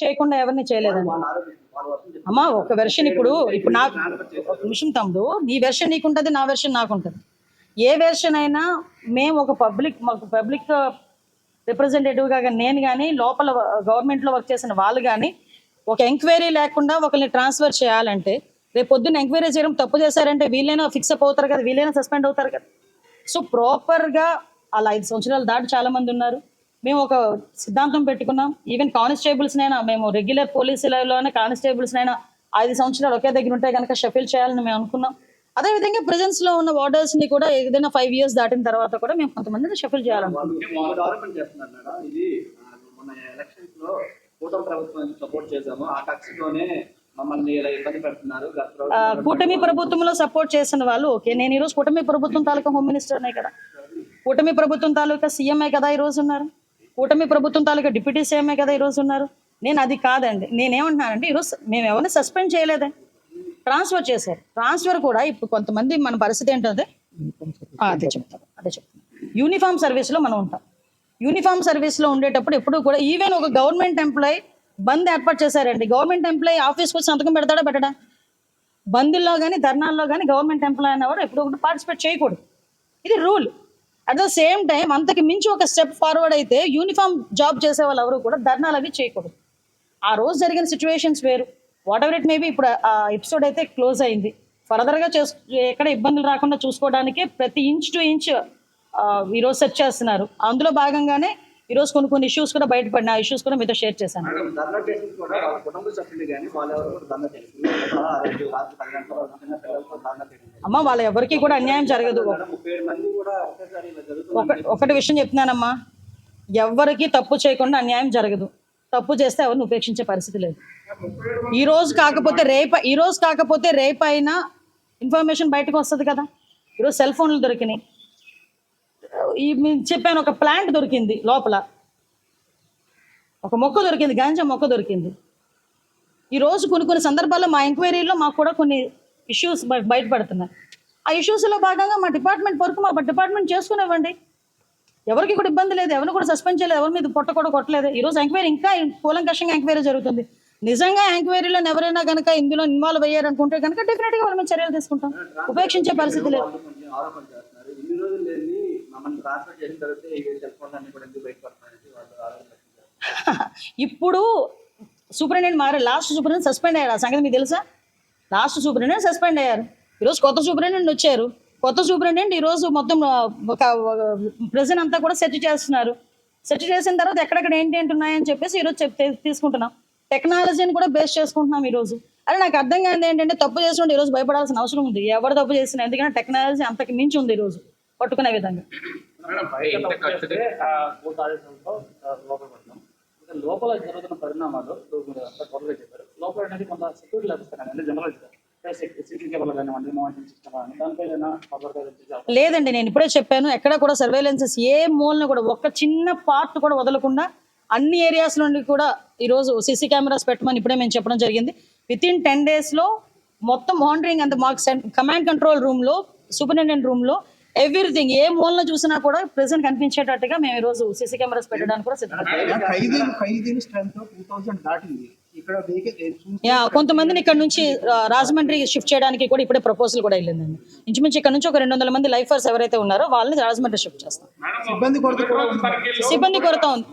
చేయకుండా ఎవరిని చేయలేదండి అమ్మా. ఒక వెర్షన్ ఇప్పుడు నాకు ఒక నిమిషం తమ్ముడు, నీ వెర్షన్ నీకుంటుంది, నా వెర్షన్ నాకుంటుంది. ఏ వెర్షన్ అయినా మేము ఒక పబ్లిక్ రిప్రజెంటేటివ్గా నేను కానీ లోపల గవర్నమెంట్లో వర్క్ చేసిన వాళ్ళు కానీ ఒక ఎంక్వైరీ లేకుండా ఒకరిని ట్రాన్స్ఫర్ చేయాలంటే రేపు పొద్దున్న ఎంక్వైరీ చేయడం తప్పు చేశారంటే వీళ్ళైనా ఫిక్స్ అప్ అవుతారు కదా, వీళ్ళైనా సస్పెండ్ అవుతారు కదా. సో ప్రాపర్గా అలా 5 సంవత్సరాలు దాటి చాలా మంది ఉన్నారు. మేము ఒక సిద్ధాంతం పెట్టుకున్నాం. ఈవెన్ కానిస్టేబుల్స్నైనా మేము రెగ్యులర్ పోలీసులలోనే కానిస్టేబుల్స్నైనా 5 సంవత్సరాలు ఒకే దగ్గర ఉంటే కనుక షఫిల్ చేయాలని మేము అనుకున్నాం. అదేవిధంగా ప్రెజెన్స్ లో ఉన్న వార్డర్స్ని కూడా ఏదైనా 5 years దాటిన తర్వాత కూడా మేము కొంతమందిని షఫిల్ చేయాలనుకుంటున్నాం. కూటమి ప్రభుత్వంలో సపోర్ట్ చేసిన వాళ్ళు ఓకే. నేను ఈరోజు కూటమి ప్రభుత్వం తాలూకా హోమ్ మినిస్టర్నే కదా, కూటమి ప్రభుత్వం తాలూకా సీఎంఏ కదా ఈరోజు ఉన్నారు, కూటమి ప్రభుత్వం తాలూకా డిప్యూటీ సీఎంఏ కదా ఈరోజు ఉన్నారు. నేను అది కాదండి, నేనేమంటున్నానంటే ఈరోజు మేము ఎవరిని సస్పెండ్ చేయలేదే, ట్రాన్స్ఫర్ చేశారు. ట్రాన్స్ఫర్ కూడా ఇప్పుడు కొంతమంది మన పరిస్థితి ఏంటంటే అదే చెప్తాను. యూనిఫామ్ సర్వీస్లో మనం ఉంటాం. యూనిఫామ్ సర్వీస్లో ఉండేటప్పుడు ఎప్పుడు కూడా ఈవెన్ ఒక గవర్నమెంట్ ఎంప్లాయీ బంద్ ఏర్పాటు చేశారండి. గవర్నమెంట్ ఎంప్లాయీ ఆఫీస్కి వచ్చి సంతకం పెడతాడా పెట్టడా? బందుల్లో కానీ ధర్నాల్లో కానీ గవర్నమెంట్ ఎంప్లాయీ అన్నవాడు ఎప్పుడు ఒకటి పార్టిసిపేట్ చేయకూడదు. ఇది rule. At the same time అంతకు మించి ఒక స్టెప్ ఫార్వర్డ్ అయితే యూనిఫామ్ జాబ్ చేసే వాళ్ళు ఎవరు కూడా ధర్నాలు అవి చేయకూడదు. ఆ రోజు జరిగిన సిచ్యువేషన్స్ వేరు. వాట్ ఎవర్ ఇట్ మేబీ ఇప్పుడు ఆ ఎపిసోడ్ అయితే క్లోజ్ అయింది. ఫర్దర్గా ఎక్కడ ఇబ్బందులు రాకుండా చూసుకోవడానికి ప్రతి ఇంచ్ టు ఇంచ్ ఈరోజు సెర్చ్ చేస్తున్నారు. అందులో భాగంగానే ఈరోజు కొన్ని ఇష్యూస్ కూడా బయటపడిన ఆ ఇష్యూస్ కూడా మీతో షేర్ చేశాను. అమ్మ వాళ్ళ ఎవరికి కూడా అన్యాయం జరగదు. ఒకటి విషయం చెప్తున్నానమ్మా, ఎవరికి తప్పు చేయకుండా అన్యాయం జరగదు. తప్పు చేస్తే ఎవరిని ఉపేక్షించే పరిస్థితి లేదు. ఈ రోజు కాకపోతే రేపైనా ఇన్ఫర్మేషన్ బయటకు వస్తుంది కదా. ఈరోజు సెల్ ఫోన్లు దొరికినాయి. చెప్పాను, ఒక ప్లాంట్ దొరికింది, లోపల ఒక మొక్క దొరికింది, గాంజా మొక్క దొరికింది. ఈరోజు కొన్ని సందర్భాల్లో మా ఎంక్వైరీలో మాకు కూడా కొన్ని ఇష్యూస్ బయటపడుతున్నాయి. ఆ ఇష్యూస్లో భాగంగా మా డిపార్ట్మెంట్ వరకు మా డిపార్ట్మెంట్ చేసుకునివ్వండి. ఎవరికి కూడా ఇబ్బంది లేదు, ఎవరిని కూడా సస్పెండ్ చేయలేదు, ఎవరి మీద కూడా కొట్టలేదు. ఈరోజు ఎంక్వైరీ ఇంకా కూలంకషంగా ఎంక్వైరీ జరుగుతుంది. నిజంగా ఎంక్వైరీలో ఎవరైనా కనుక ఇందులో ఇన్వాల్వ్ అయ్యారనుకుంటే కనుక డెఫినెట్గా వాళ్ళ మీద చర్యలు తీసుకుంటాం. ఉపేక్షించే పరిస్థితి లేదు. ఇప్పుడు సూపరింటెండెంట్ మారారు, లాస్ట్ సూపరింటెండెంట్ సస్పెండ్ అయ్యారు. ఆ సంగతి మీకు తెలుసా? లాస్ట్ సూపరింటెండెంట్ సస్పెండ్ అయ్యారు. ఈరోజు కొత్త సూపరింటెండెంట్ వచ్చారు. కొత్త సూపరింటెండెంట్ ఈరోజు మొత్తం ఒక ప్రెజెంట్ అంతా కూడా సెర్చ్ చేస్తున్నారు. సెర్చ్ చేసిన తర్వాత ఎక్కడెక్కడ ఏంటి ఉన్నాయని చెప్పేసి ఈరోజు తీసుకుంటున్నాం. టెక్నాలజీని కూడా బేస్ చేసుకుంటున్నాం ఈరోజు. అదే నాకు అర్థం కాదు ఏంటంటే, తప్పు చేసినట్టు ఈరోజు భయపడాల్సిన అవసరం ఉంది. ఎవరు తప్పు చేసినా, ఎందుకంటే టెక్నాలజీ అంతకు మించి ఉంది ఈరోజు పట్టుకునే విధంగా. లోపల జరుగుతున్న పరిణామాలు త్వరగా చెప్పారు. లోపల అనేది కొంత సెక్యూరిటీ లభిస్తారండి జనరల్ లేదండి. నేను ఇప్పుడే చెప్పాను, ఎక్కడ కూడా సర్వేలెన్సెస్ ఏ మూలని కూడా ఒక్క చిన్న పార్ట్ కూడా వదలకుండా అన్ని ఏరియాస్ నుండి కూడా ఈరోజు సీసీ కెమెరాస్ పెట్టమని ఇప్పుడే మేము చెప్పడం జరిగింది. వితిన్ 10 days మొత్తం మానిటరింగ్ అంత మాకు కమాండ్ కంట్రోల్ రూమ్లో, సూపరింటెండెంట్ రూమ్లో ఎవ్రీథింగ్ ఏ మూలన చూసినా కూడా ప్రెసెంట్ కనిపించేటట్టుగా మేము ఈరోజు సీసీ కెమెరాస్ పెట్టడానికి కూడా కొంతమందిని ఇక్కడ నుంచి రాజమండ్రి షిఫ్ట్ చేయడానికి కూడా ఇప్పుడే ప్రపోజల్ కూడా వెళ్ళిందండి. ఇంచుమించు ఇక్కడ నుంచి ఒక 200 మంది లైఫర్స్ ఎవరైతే ఉన్నారో వాళ్ళని రాజమండ్రి షిఫ్ట్ చేస్తాం. సిబ్బంది కొరత ఉంది.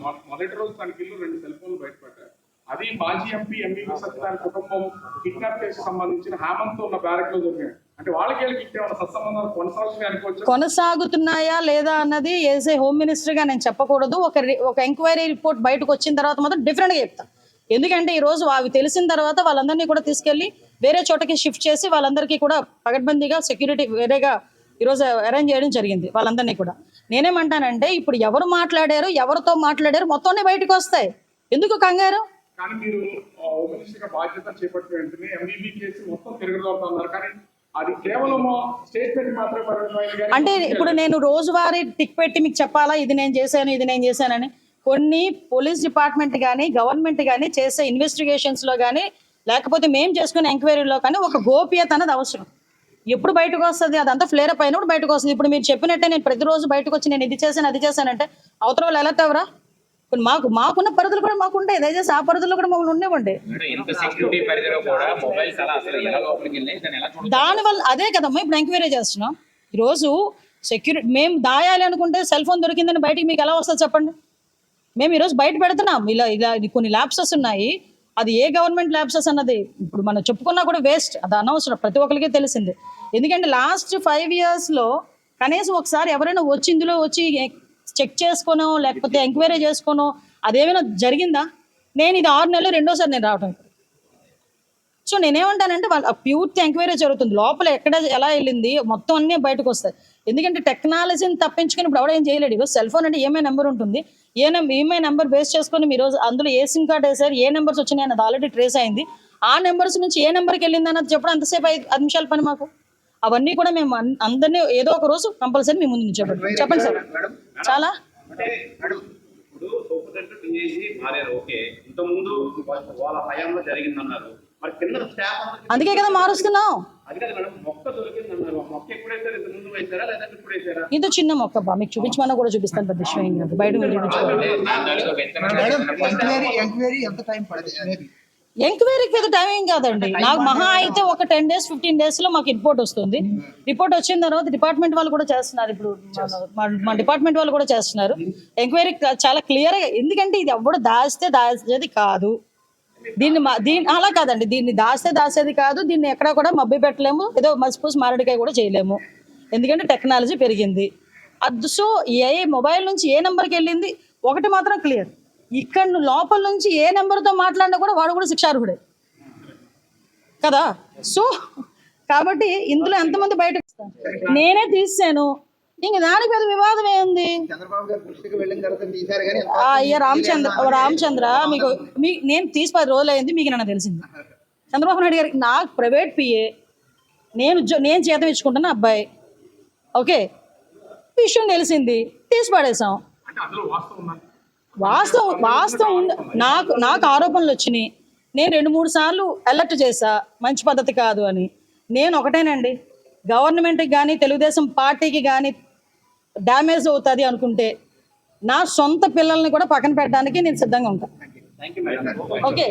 అది మాజీ ఎంపీ ఎంబీబీ సత్యనారాయణ కుటుంబం కిడ్నాప్ కేసు సంబంధించిన హేమంత్ ఉన్న బ్యారక్ లో జరిగాయి. అంటే వాళ్ళకి కొనసాగుతున్నాయా లేదా అన్నది యాజ్ ఏ హోమ్ మినిస్టర్ గా నేను చెప్పకూడదు. ఒక ఎంక్వైరీ రిపోర్ట్ బయటకు వచ్చిన తర్వాత మాత్రం డిఫరెంట్ గా చెప్తాను. ఎందుకంటే ఈ రోజు అవి తెలిసిన తర్వాత వాళ్ళందరినీ కూడా తీసుకెళ్లి వేరే చోటకి షిఫ్ట్ చేసి వాళ్ళందరికీ కూడా పగడ్బందీగా సెక్యూరిటీ వేరేగా ఈరోజు అరేంజ్ చేయడం జరిగింది వాళ్ళందరినీ కూడా. నేనేమంటానంటే, ఇప్పుడు ఎవరు మాట్లాడారు, ఎవరితో మాట్లాడారు మొత్తం బయటకు వస్తాయి. ఎందుకు కంగారు? కానీ మీరు హోమ్ మినిస్టర్ గా బాధ్యత చేపట్టిన వెంటనే ఎంబీబీ కేసు మొత్తం తిరగదవుతున్నారు. కానీ అది కేవలం స్టేట్మెంట్ మాత్రమే. అంటే ఇప్పుడు నేను రోజువారీ టిక్ పెట్టి మీకు చెప్పాలా ఇది నేను చేశానని? కొన్ని పోలీస్ డిపార్ట్మెంట్ కానీ గవర్నమెంట్ కానీ చేసే ఇన్వెస్టిగేషన్స్లో కానీ లేకపోతే మేము చేసుకునే ఎంక్వైరీలో కానీ ఒక గోప్యత అనేది అవసరం. ఎప్పుడు బయటకు వస్తుంది? అదంతా ఫ్లేర్ అప్ అయినప్పుడు బయటకు వస్తుంది. ఇప్పుడు మీరు చెప్పినట్టే నేను ప్రతిరోజు బయటకు వచ్చి నేను ఇది చేశాను అది చేశానంటే అవతల వాళ్ళు అలర్ట్ ఎవరా? ఇప్పుడు మాకున్న పరిధులు కూడా మాకు ఉంటాయి, దయచేసి ఆ పరిధుల్లో కూడా మమ్మల్ని ఉండేవండి. దానివల్ల అదే కదమ్మా ఇప్పుడు ఎంక్వైరీ చేస్తున్నాం. ఈరోజు సెక్యూరిటీ మేము దాయాలి అనుకుంటే సెల్ ఫోన్ దొరికిందని బయటికి మీకు ఎలా వస్తుంది చెప్పండి? మేము ఈరోజు బయట పెడుతున్నాం. ఇలా కొన్ని ల్యాప్సెస్ ఉన్నాయి. అది ఏ గవర్నమెంట్ ల్యాప్సెస్ అన్నది ఇప్పుడు మనం చెప్పుకున్నా కూడా వేస్ట్, అది అనవసరం, ప్రతి ఒక్కరికి తెలిసింది. ఎందుకంటే లాస్ట్ 5 yearsలో కనీసం ఒకసారి ఎవరైనా వచ్చి ఇందులో వచ్చి చెక్ చేసుకోనో లేకపోతే ఎంక్వైరీ చేసుకోనో అదేమైనా జరిగిందా? నేను ఇది 6 నెలలు రెండోసారి నేను రావటం. సో నేనేమంటానంటే వాళ్ళ పూర్తి ఎంక్వైరీ జరుగుతుంది, లోపల ఎక్కడ ఎలా వెళ్ళింది మొత్తం అన్నీ బయటకు వస్తాయి. ఎందుకంటే టెక్నాలజీని తప్పించుకొని ఇప్పుడు ఎవడేం చేయలేడు. ఈరోజు సెల్ ఫోన్ అంటే ఈఎంఐ నెంబర్ ఉంటుంది, ఈఎంఐ నెంబర్ బేస్ చేసుకొని మీరు అందులో ఏ సిమ్ కార్డ్ వేసారు, ఏ నెంబర్స్ వచ్చినాయి అన్నది ఆల్రెడీ ట్రేస్ అయింది. ఆ నెంబర్స్ నుంచి ఏ నెంబర్కి వెళ్ళింది అన్నది చెప్పడం అంతసేపు 5 నిమిషాల పని మాకు. అవన్నీ కూడా మేము అందరినీ ఏదో ఒక రోజు కంపల్సరీ మీ ముందు నుంచి చెప్పండి సార్. చాలా ఇప్పుడు సూపరింటెండెంట్ డిఐజీ మారారు, ఓకే, ఇంతకుముందు వాళ్ళ హయాంలో జరిగిందన్నారు, మరి కింద స్టాఫ్ అందుకే కదా మారుస్తున్నాం. అది కదా మేడం, మొక్క దొరికిందన్నారు, మొక్క ఎప్పుడు వేసారు? ఇంత ముందు వేసారా లేదా ఇప్పుడు వేసారా? ఇది చిన్న మొక్క బా, మీకు చూపించమన్నా కూడా చూపిస్తాను, పెద్ద విషయం ఏం కాదు, బయట ఎంక్వైరీకి పెద్ద టైం ఏం కాదండి. నాకు మహా అయితే ఒక 10 days 15 days లో మాకు రిపోర్ట్ వస్తుంది. రిపోర్ట్ వచ్చిన తర్వాత డిపార్ట్మెంట్ వాళ్ళు కూడా చేస్తున్నారు, ఇప్పుడు మా డిపార్ట్మెంట్ వాళ్ళు కూడా చేస్తున్నారు ఎంక్వైరీ చాలా క్లియర్గా. ఎందుకంటే ఇది ఎవడు దాచేది కాదు, దీన్ని అలా కాదండి, దీన్ని దాచేది కాదు, దీన్ని ఎక్కడా కూడా మబ్బి పెట్టలేము, ఏదో మసిపూసి మారడికాయ కూడా చేయలేము. ఎందుకంటే టెక్నాలజీ పెరిగింది. సో ఏ మొబైల్ నుంచి ఏ నెంబర్కి వెళ్ళింది ఒకటి మాత్రం క్లియర్, ఇక్కడ లోపల నుంచి ఏ నెంబర్తో మాట్లాడినా కూడా వాడు కూడా శిక్షార్హుడే కదా. సో కాబట్టి ఇందులో ఎంతమంది బయటకు నేనే తీసాను, ఇంక దానికి పెద్ద వివాదం ఏముంది? అయ్యా రామచంద్ర మీకు నేను తీసి 10 రోజులు అయింది, మీకు నన్ను తెలిసింది. చంద్రబాబు నాయుడు గారికి నాకు ప్రైవేట్ పిఏ, నేను జీతం ఇచ్చుకుంటున్న అబ్బాయి, ఓకే, విషయం తెలిసింది, తీసి పడేసాం. వాస్తవం నాకు ఆరోపణలు వచ్చినాయి, నేను 2-3 సార్లు అలర్ట్ చేశా మంచి పద్ధతి కాదు అని. నేను ఒకటేనండి, గవర్నమెంట్కి కానీ తెలుగుదేశం పార్టీకి కానీ డ్యామేజ్ అవుతుంది అనుకుంటే నా సొంత పిల్లల్ని కూడా పక్కన పెట్టడానికి నేను సిద్ధంగా ఉంటాను. ఓకే.